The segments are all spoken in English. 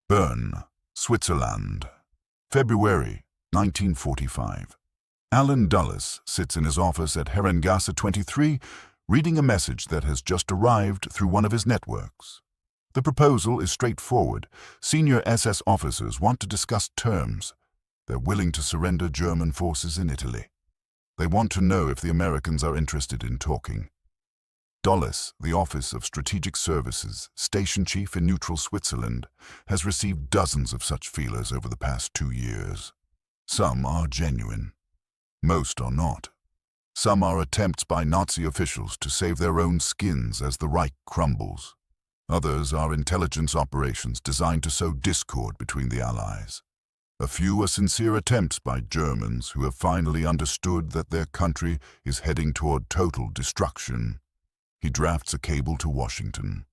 Bern, Switzerland. February 1945. Alan Dulles sits in his office at Herrengasse 23, reading a message that has just arrived through one of his networks. The proposal is straightforward. Senior SS officers want to discuss terms. They're willing to surrender German forces in Italy. They want to know if the Americans are interested in talking. Dulles, the Office of Strategic Services, Station Chief in neutral Switzerland, has received dozens of such feelers over the past 2 years. Some are genuine. Most are not. Some are attempts by Nazi officials to save their own skins as the Reich crumbles. Others are intelligence operations designed to sow discord between the Allies. A few are sincere attempts by Germans who have finally understood that their country is heading toward total destruction. He drafts a cable to Washington.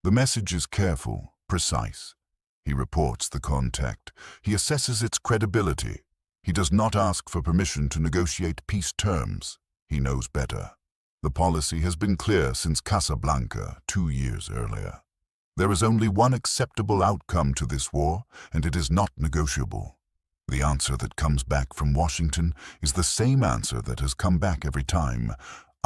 The message is careful, precise. He reports the contact. He assesses its credibility. He does not ask for permission to negotiate peace terms. He knows better. The policy has been clear since Casablanca 2 years earlier. There is only one acceptable outcome to this war, and it is not negotiable. The answer that comes back from Washington is the same answer that has come back every time.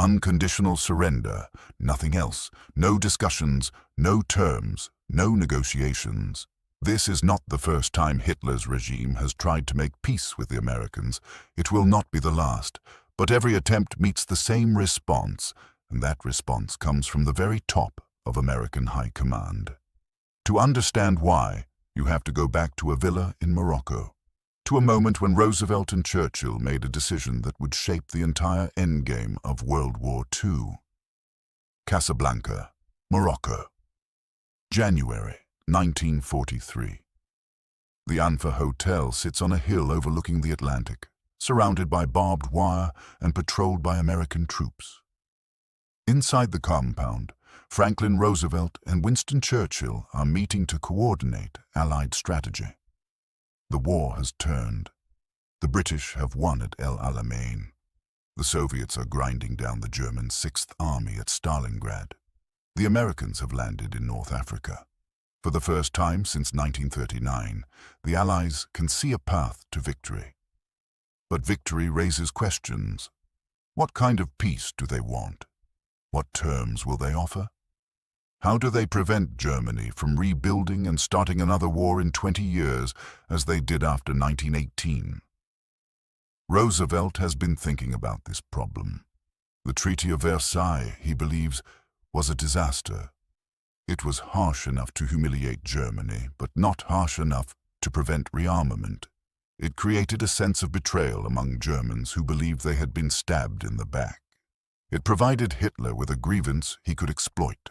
Unconditional surrender, nothing else, no discussions, no terms, no negotiations. This is not the first time Hitler's regime has tried to make peace with the Americans. It will not be the last, but every attempt meets the same response, and that response comes from the very top of American High Command. To understand why, you have to go back to a villa in Morocco, to a moment when Roosevelt and Churchill made a decision that would shape the entire endgame of World War II. Casablanca, Morocco. January 1943. The Anfa Hotel sits on a hill overlooking the Atlantic, surrounded by barbed wire and patrolled by American troops. Inside the compound, Franklin Roosevelt and Winston Churchill are meeting to coordinate Allied strategy. The war has turned. The British have won at El Alamein. The Soviets are grinding down the German 6th Army at Stalingrad. The Americans have landed in North Africa. For the first time since 1939, the Allies can see a path to victory. But victory raises questions. What kind of peace do they want? What terms will they offer? How do they prevent Germany from rebuilding and starting another war in 20 years, as they did after 1918? Roosevelt has been thinking about this problem. The Treaty of Versailles, he believes, was a disaster. It was harsh enough to humiliate Germany, but not harsh enough to prevent rearmament. It created a sense of betrayal among Germans who believed they had been stabbed in the back. It provided Hitler with a grievance he could exploit.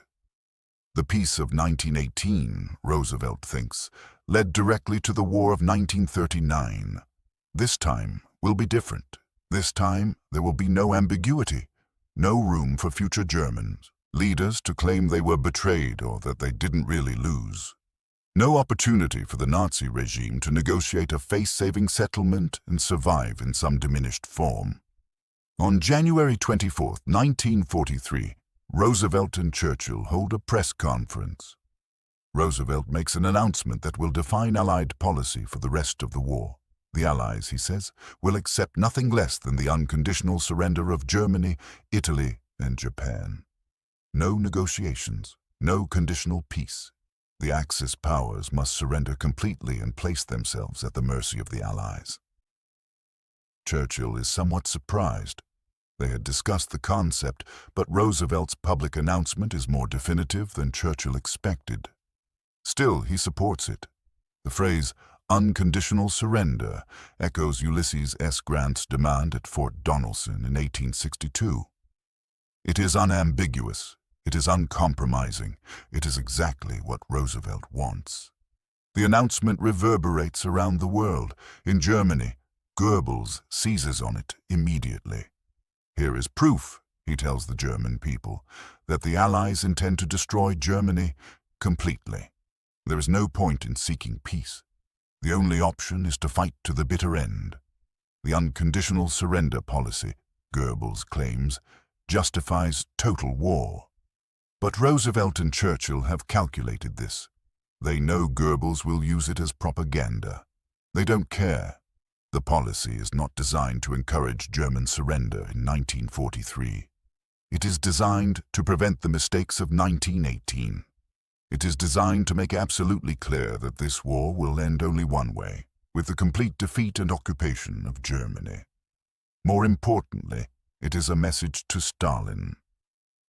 The peace of 1918, Roosevelt thinks, led directly to the war of 1939. This time will be different. This time there will be no ambiguity, no room for future Germans, leaders to claim they were betrayed or that they didn't really lose. No opportunity for the Nazi regime to negotiate a face-saving settlement and survive in some diminished form. On January 24, 1943, Roosevelt and Churchill hold a press conference. Roosevelt makes an announcement that will define Allied policy for the rest of the war. The Allies, he says, will accept nothing less than the unconditional surrender of Germany, Italy, and Japan. No negotiations, no conditional peace. The Axis powers must surrender completely and place themselves at the mercy of the Allies. Churchill is somewhat surprised. They had discussed the concept, but Roosevelt's public announcement is more definitive than Churchill expected. Still, he supports it. The phrase, unconditional surrender, echoes Ulysses S. Grant's demand at Fort Donelson in 1862. It is unambiguous. It is uncompromising. It is exactly what Roosevelt wants. The announcement reverberates around the world. In Germany, Goebbels seizes on it immediately. Here is proof, he tells the German people, that the Allies intend to destroy Germany completely. There is no point in seeking peace. The only option is to fight to the bitter end. The unconditional surrender policy, Goebbels claims, justifies total war. But Roosevelt and Churchill have calculated this. They know Goebbels will use it as propaganda. They don't care. The policy is not designed to encourage German surrender in 1943. It is designed to prevent the mistakes of 1918. It is designed to make absolutely clear that this war will end only one way, with the complete defeat and occupation of Germany. More importantly, it is a message to Stalin.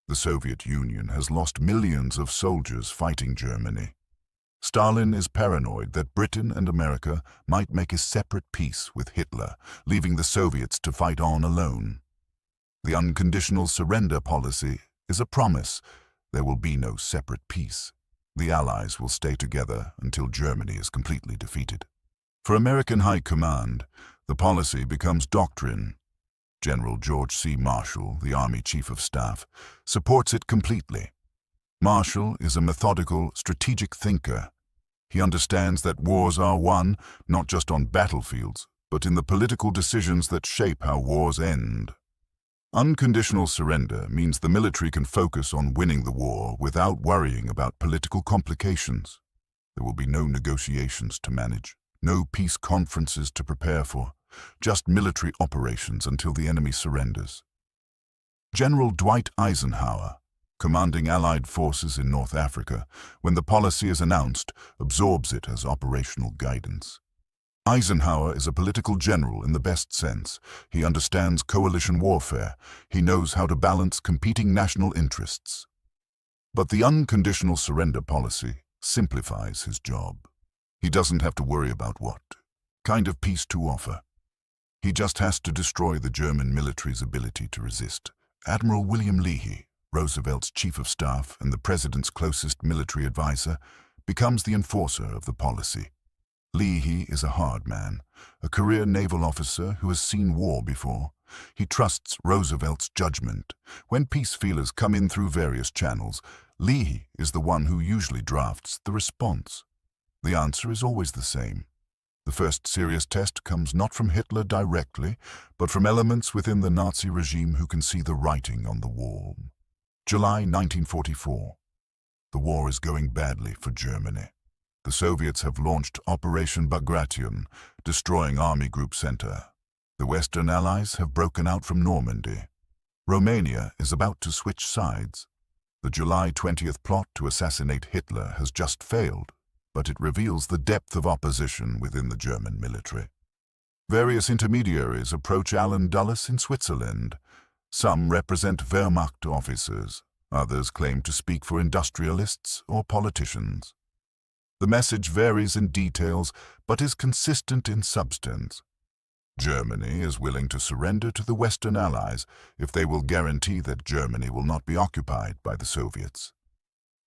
The Soviet Union has lost millions of soldiers fighting Germany. Stalin is paranoid that Britain and America might make a separate peace with Hitler, leaving the Soviets to fight on alone. The unconditional surrender policy is a promise. There will be no separate peace. The Allies will stay together until Germany is completely defeated. For American High Command, the policy becomes doctrine. General George C. Marshall, the Army Chief of Staff, supports it completely. Marshall is a methodical, strategic thinker. He understands that wars are won not just on battlefields, but in the political decisions that shape how wars end. Unconditional surrender means the military can focus on winning the war without worrying about political complications. There will be no negotiations to manage, no peace conferences to prepare for, just military operations until the enemy surrenders. General Dwight Eisenhower, commanding Allied forces in North Africa, when the policy is announced, absorbs it as operational guidance. Eisenhower is a political general in the best sense. He understands coalition warfare. He knows how to balance competing national interests. But the unconditional surrender policy simplifies his job. He doesn't have to worry about what kind of peace to offer. He just has to destroy the German military's ability to resist. Admiral William Leahy, Roosevelt's chief of staff and the president's closest military advisor, becomes the enforcer of the policy. Leahy is a hard man, a career naval officer who has seen war before. He trusts Roosevelt's judgment. When peace feelers come in through various channels, Leahy is the one who usually drafts the response. The answer is always the same. The first serious test comes not from Hitler directly, but from elements within the Nazi regime who can see the writing on the wall. July 1944. The war is going badly for Germany. The Soviets have launched Operation Bagration, destroying Army Group Center. The Western Allies have broken out from Normandy. Romania is about to switch sides. The July 20th plot to assassinate Hitler has just failed, but it reveals the depth of opposition within the German military. Various intermediaries approach Allen Dulles in Switzerland. Some represent Wehrmacht officers, others claim to speak for industrialists or politicians. The message varies in details, but is consistent in substance. Germany is willing to surrender to the Western Allies if they will guarantee that Germany will not be occupied by the Soviets.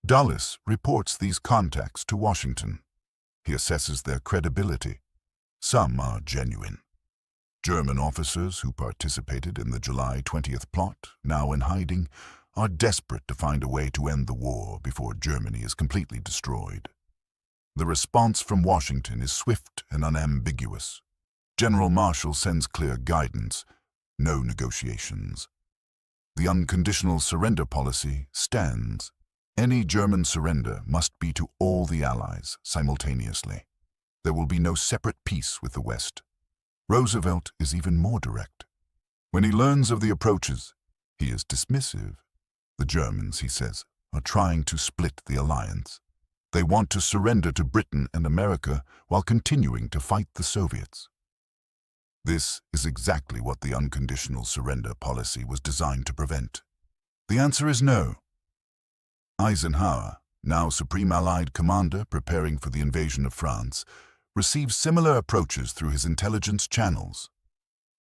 Dulles reports these contacts to Washington. He assesses their credibility. Some are genuine. German officers who participated in the July 20th plot, now in hiding, are desperate to find a way to end the war before Germany is completely destroyed. The response from Washington is swift and unambiguous. General Marshall sends clear guidance, no negotiations. The unconditional surrender policy stands. Any German surrender must be to all the Allies simultaneously. There will be no separate peace with the West. Roosevelt is even more direct. When he learns of the approaches, he is dismissive. The Germans, he says, are trying to split the alliance. They want to surrender to Britain and America while continuing to fight the Soviets. This is exactly what the unconditional surrender policy was designed to prevent. The answer is no. Eisenhower, now Supreme Allied Commander preparing for the invasion of France, receives similar approaches through his intelligence channels.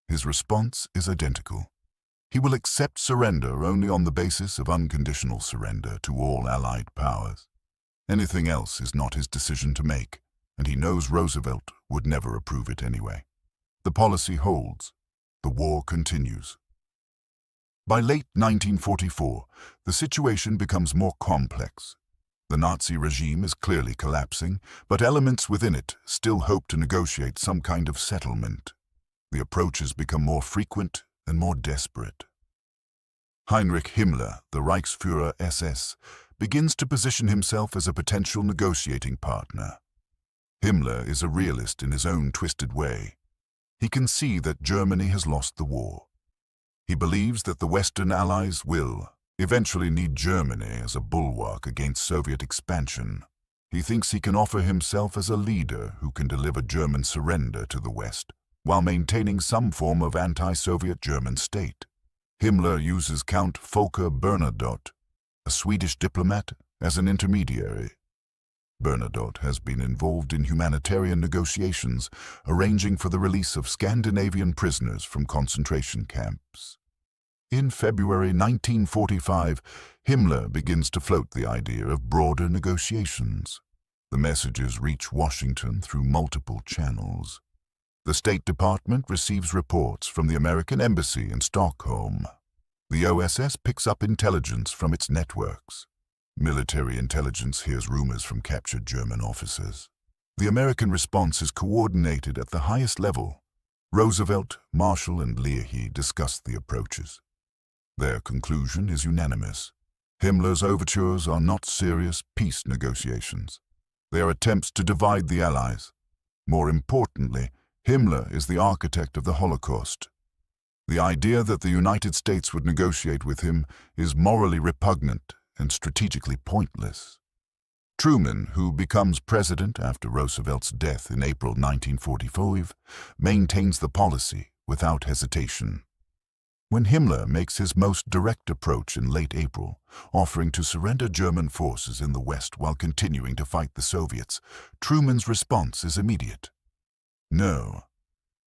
His response is identical. He will accept surrender only on the basis of unconditional surrender to all Allied powers. Anything else is not his decision to make, and he knows Roosevelt would never approve it anyway. The policy holds. The war continues. By late 1944, the situation becomes more complex. The Nazi regime is clearly collapsing, but elements within it still hope to negotiate some kind of settlement. The approaches become more frequent and more desperate. Heinrich Himmler, the Reichsführer SS, begins to position himself as a potential negotiating partner. Himmler is a realist in his own twisted way. He can see that Germany has lost the war. He believes that the Western Allies will eventually need Germany as a bulwark against Soviet expansion. He thinks he can offer himself as a leader who can deliver German surrender to the West, while maintaining some form of anti-Soviet German state. Himmler uses Count Folke Bernadotte, a Swedish diplomat, as an intermediary. Bernadotte has been involved in humanitarian negotiations, arranging for the release of Scandinavian prisoners from concentration camps. In February 1945, Himmler begins to float the idea of broader negotiations. The messages reach Washington through multiple channels. The State Department receives reports from the American Embassy in Stockholm. The OSS picks up intelligence from its networks. Military intelligence hears rumors from captured German officers. The American response is coordinated at the highest level. Roosevelt, Marshall, and Leahy discuss the approaches. Their conclusion is unanimous. Himmler's overtures are not serious peace negotiations. They are attempts to divide the Allies. More importantly, Himmler is the architect of the Holocaust. The idea that the United States would negotiate with him is morally repugnant and strategically pointless. Truman, who becomes president after Roosevelt's death in April 1945, maintains the policy without hesitation. When Himmler makes his most direct approach in late April, offering to surrender German forces in the West while continuing to fight the Soviets, Truman's response is immediate. No.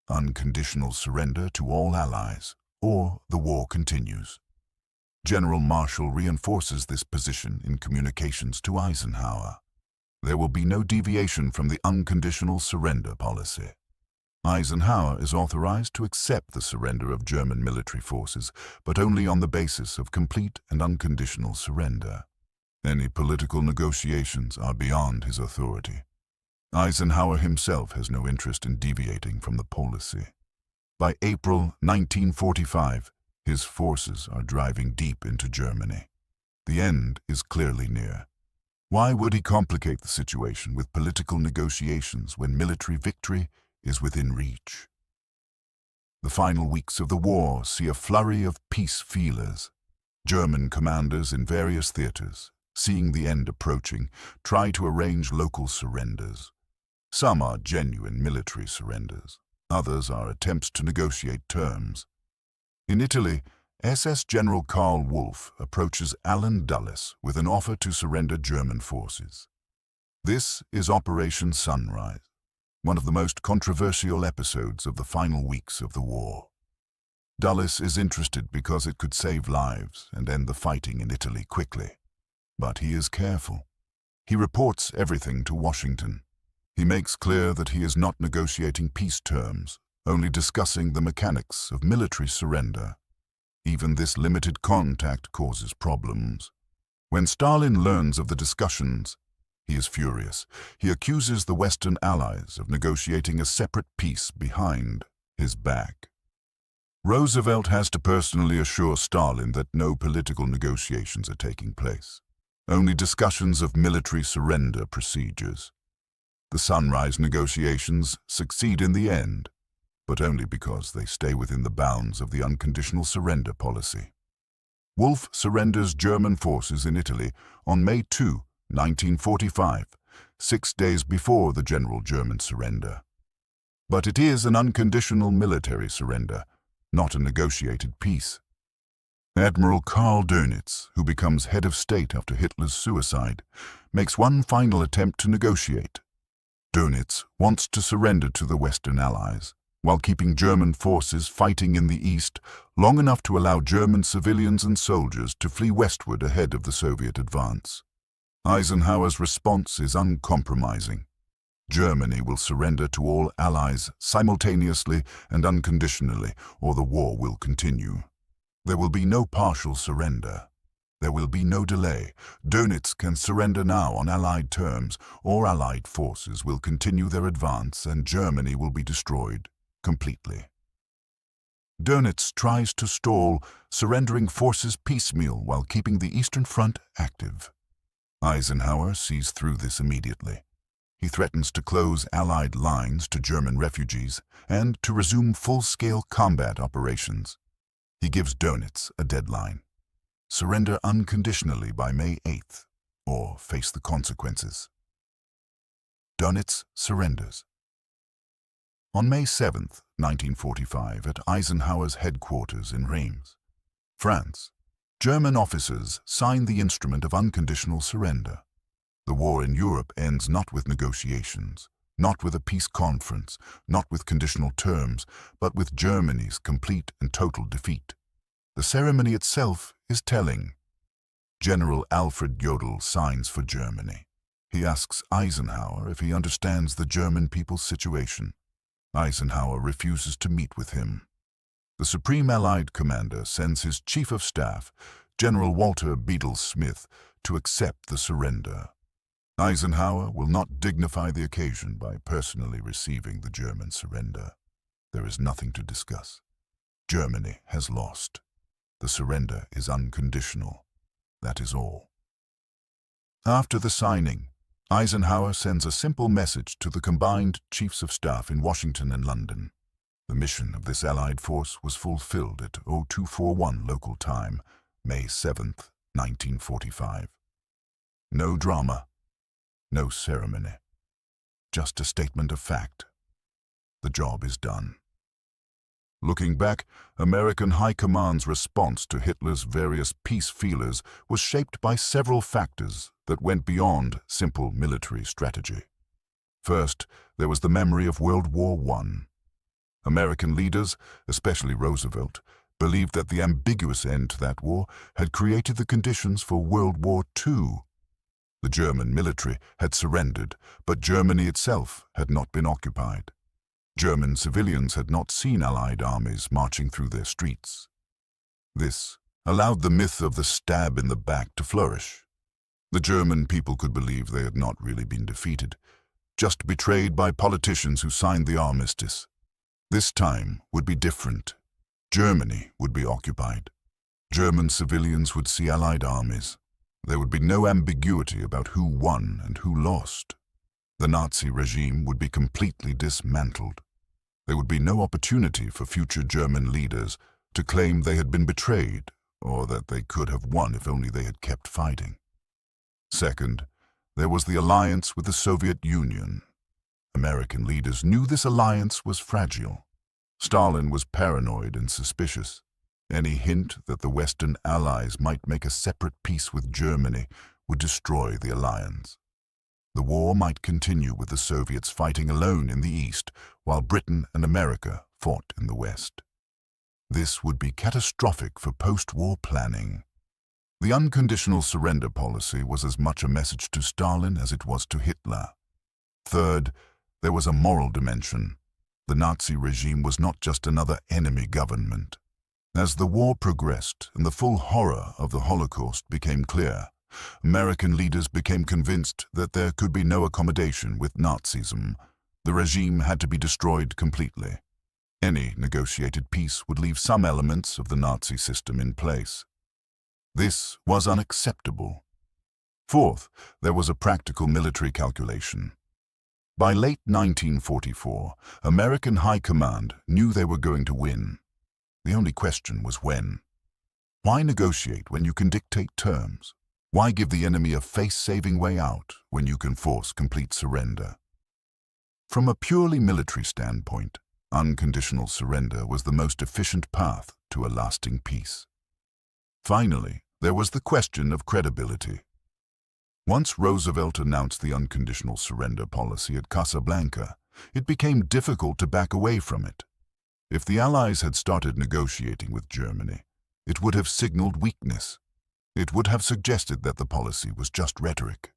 Unconditional surrender to all allies, or the war continues. General Marshall reinforces this position in communications to Eisenhower. There will be no deviation from the unconditional surrender policy. Eisenhower is authorized to accept the surrender of German military forces, but only on the basis of complete and unconditional surrender. Any political negotiations are beyond his authority. Eisenhower himself has no interest in deviating from the policy. By April 1945, his forces are driving deep into Germany. The end is clearly near. Why would he complicate the situation with political negotiations when military victory is within reach? The final weeks of the war see a flurry of peace feelers. German commanders in various theaters, seeing the end approaching, try to arrange local surrenders. Some are genuine military surrenders. Others are attempts to negotiate terms. In Italy, SS General Karl Wolff approaches Allen Dulles with an offer to surrender German forces. This is Operation Sunrise, one of the most controversial episodes of the final weeks of the war. Dulles is interested because it could save lives and end the fighting in Italy quickly. But he is careful. He reports everything to Washington. He makes clear that he is not negotiating peace terms, only discussing the mechanics of military surrender. Even this limited contact causes problems. When Stalin learns of the discussions, he is furious. He accuses the Western Allies of negotiating a separate peace behind his back. Roosevelt has to personally assure Stalin that no political negotiations are taking place, only discussions of military surrender procedures. The Sunrise negotiations succeed in the end, but only because they stay within the bounds of the unconditional surrender policy. Wolff surrenders German forces in Italy on May 2, 1945, 6 days before the general German surrender. But it is an unconditional military surrender, not a negotiated peace. Admiral Karl Dönitz, who becomes head of state after Hitler's suicide, makes one final attempt to negotiate. Dönitz wants to surrender to the Western Allies, while keeping German forces fighting in the east long enough to allow German civilians and soldiers to flee westward ahead of the Soviet advance. Eisenhower's response is uncompromising. Germany will surrender to all allies simultaneously and unconditionally, or the war will continue. There will be no partial surrender. There will be no delay. Dönitz can surrender now on Allied terms, or Allied forces will continue their advance and Germany will be destroyed completely. Dönitz tries to stall, surrendering forces piecemeal while keeping the Eastern Front active. Eisenhower sees through this immediately. He threatens to close Allied lines to German refugees and to resume full-scale combat operations. He gives Dönitz a deadline: surrender unconditionally by May 8th, or face the consequences. Dönitz surrenders. On May 7, 1945, at Eisenhower's headquarters in Reims, France, German officers signed the instrument of unconditional surrender. The war in Europe ends not with negotiations, not with a peace conference, not with conditional terms, but with Germany's complete and total defeat. The ceremony itself is telling. General Alfred Jodl signs for Germany. He asks Eisenhower if he understands the German people's situation. Eisenhower refuses to meet with him. The Supreme Allied Commander sends his Chief of Staff, General Walter Bedell Smith, to accept the surrender. Eisenhower will not dignify the occasion by personally receiving the German surrender. There is nothing to discuss. Germany has lost. The surrender is unconditional. That is all. After the signing, Eisenhower sends a simple message to the combined Chiefs of Staff in Washington and London. The mission of this Allied force was fulfilled at 0241 local time, May 7, 1945. No drama, no ceremony, just a statement of fact. The job is done. Looking back, American High Command's response to Hitler's various peace feelers was shaped by several factors that went beyond simple military strategy. First, there was the memory of World War I. American leaders, especially Roosevelt, believed that the ambiguous end to that war had created the conditions for World War II. The German military had surrendered, but Germany itself had not been occupied. German civilians had not seen Allied armies marching through their streets. This allowed the myth of the stab in the back to flourish. The German people could believe they had not really been defeated, just betrayed by politicians who signed the armistice. This time would be different. Germany would be occupied. German civilians would see Allied armies. There would be no ambiguity about who won and who lost. The Nazi regime would be completely dismantled. There would be no opportunity for future German leaders to claim they had been betrayed or that they could have won if only they had kept fighting. Second, there was the alliance with the Soviet Union. American leaders knew this alliance was fragile. Stalin was paranoid and suspicious. Any hint that the Western Allies might make a separate peace with Germany would destroy the alliance. The war might continue with the Soviets fighting alone in the East, while Britain and America fought in the West. This would be catastrophic for post-war planning. The unconditional surrender policy was as much a message to Stalin as it was to Hitler. Third, there was a moral dimension. The Nazi regime was not just another enemy government. As the war progressed and the full horror of the Holocaust became clear, American leaders became convinced that there could be no accommodation with Nazism. The regime had to be destroyed completely. Any negotiated peace would leave some elements of the Nazi system in place. This was unacceptable. Fourth, there was a practical military calculation. By late 1944, American High Command knew they were going to win. The only question was when. Why negotiate when you can dictate terms? Why give the enemy a face-saving way out when you can force complete surrender? From a purely military standpoint, unconditional surrender was the most efficient path to a lasting peace. Finally, there was the question of credibility. Once Roosevelt announced the unconditional surrender policy at Casablanca, it became difficult to back away from it. If the Allies had started negotiating with Germany, it would have signaled weakness. It would have suggested that the policy was just rhetoric.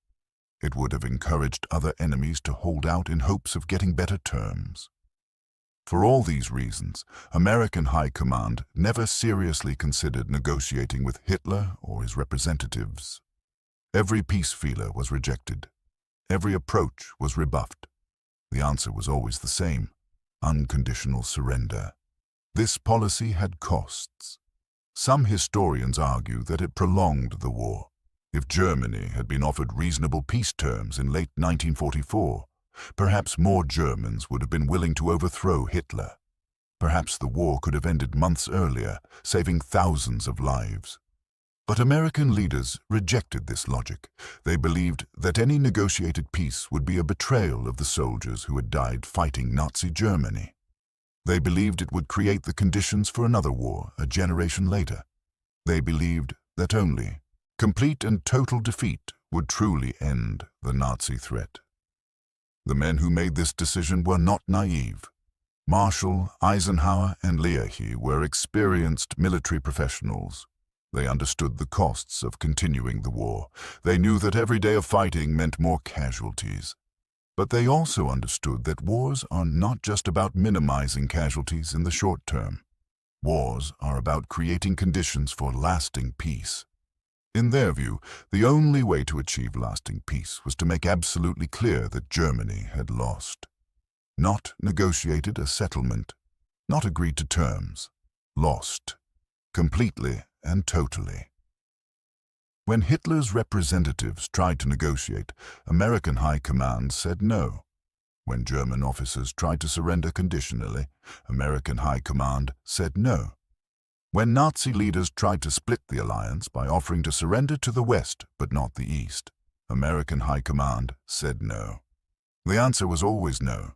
It would have encouraged other enemies to hold out in hopes of getting better terms. For all these reasons, American High Command never seriously considered negotiating with Hitler or his representatives. Every peace feeler was rejected. Every approach was rebuffed. The answer was always the same: unconditional surrender. This policy had costs. Some historians argue that it prolonged the war. If Germany had been offered reasonable peace terms in late 1944, perhaps more Germans would have been willing to overthrow Hitler. Perhaps the war could have ended months earlier, saving thousands of lives. But American leaders rejected this logic. They believed that any negotiated peace would be a betrayal of the soldiers who had died fighting Nazi Germany. They believed it would create the conditions for another war a generation later. They believed that only complete and total defeat would truly end the Nazi threat. The men who made this decision were not naive. Marshall, Eisenhower, and Leahy were experienced military professionals. They understood the costs of continuing the war. They knew that every day of fighting meant more casualties. But they also understood that wars are not just about minimizing casualties in the short term. Wars are about creating conditions for lasting peace. In their view, the only way to achieve lasting peace was to make absolutely clear that Germany had lost. Not negotiated a settlement, not agreed to terms, lost, completely and totally. When Hitler's representatives tried to negotiate, American High Command said no. When German officers tried to surrender conditionally, American High Command said no. When Nazi leaders tried to split the alliance by offering to surrender to the West but not the East, American High Command said no. The answer was always no.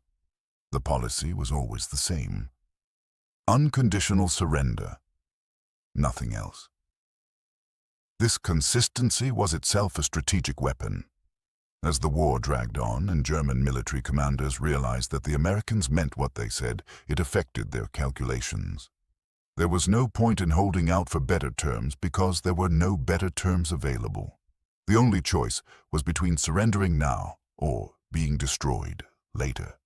The policy was always the same. Unconditional surrender. Nothing else. This consistency was itself a strategic weapon. As the war dragged on and German military commanders realized that the Americans meant what they said, it affected their calculations. There was no point in holding out for better terms because there were no better terms available. The only choice was between surrendering now or being destroyed later.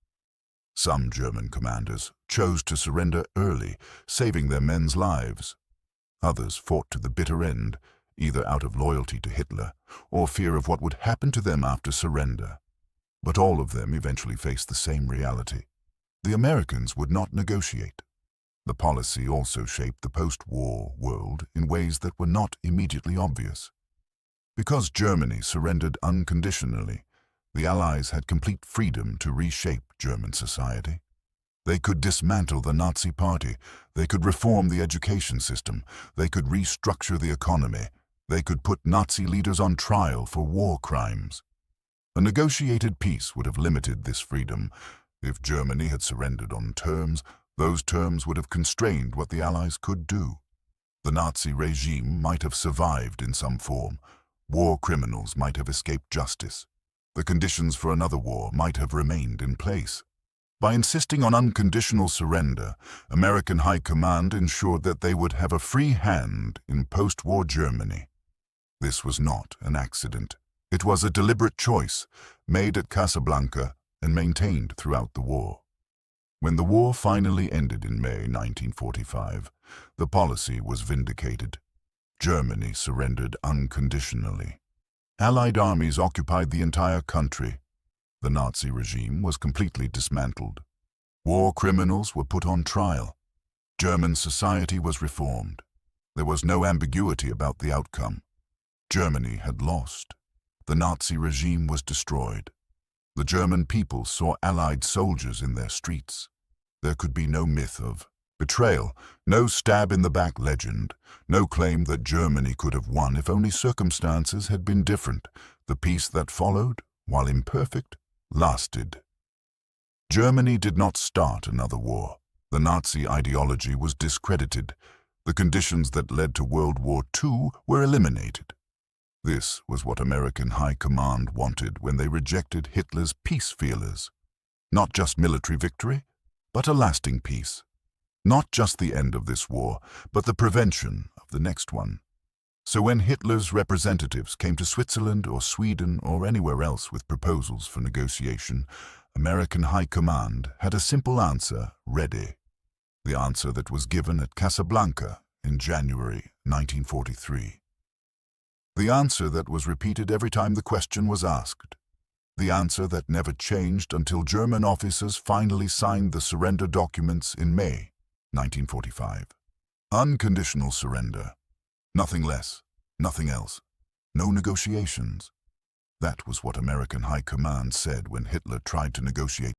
Some German commanders chose to surrender early, saving their men's lives. Others fought to the bitter end, either out of loyalty to Hitler or fear of what would happen to them after surrender. But all of them eventually faced the same reality. The Americans would not negotiate. The policy also shaped the post-war world in ways that were not immediately obvious. Because Germany surrendered unconditionally, the Allies had complete freedom to reshape German society. They could dismantle the Nazi Party, they could reform the education system, they could restructure the economy, they could put Nazi leaders on trial for war crimes. A negotiated peace would have limited this freedom. If Germany had surrendered on terms, those terms would have constrained what the Allies could do. The Nazi regime might have survived in some form. War criminals might have escaped justice. The conditions for another war might have remained in place. By insisting on unconditional surrender, American High Command ensured that they would have a free hand in post-war Germany. This was not an accident. It was a deliberate choice, made at Casablanca and maintained throughout the war. When the war finally ended in May 1945, the policy was vindicated. Germany surrendered unconditionally. Allied armies occupied the entire country. The Nazi regime was completely dismantled. War criminals were put on trial. German society was reformed. There was no ambiguity about the outcome. Germany had lost. The Nazi regime was destroyed. The German people saw Allied soldiers in their streets. There could be no myth of betrayal, no stab-in-the-back legend, no claim that Germany could have won if only circumstances had been different. The peace that followed, while imperfect, lasted. Germany did not start another war. The Nazi ideology was discredited. The conditions that led to World War II were eliminated. This was what American High Command wanted when they rejected Hitler's peace feelers. Not just military victory, but a lasting peace. Not just the end of this war, but the prevention of the next one. So when Hitler's representatives came to Switzerland or Sweden or anywhere else with proposals for negotiation, American High Command had a simple answer ready. The answer that was given at Casablanca in January 1943. The answer that was repeated every time the question was asked. The answer that never changed until German officers finally signed the surrender documents in May 1945. Unconditional surrender. Nothing less, nothing else. No negotiations. That was what American High Command said when Hitler tried to negotiate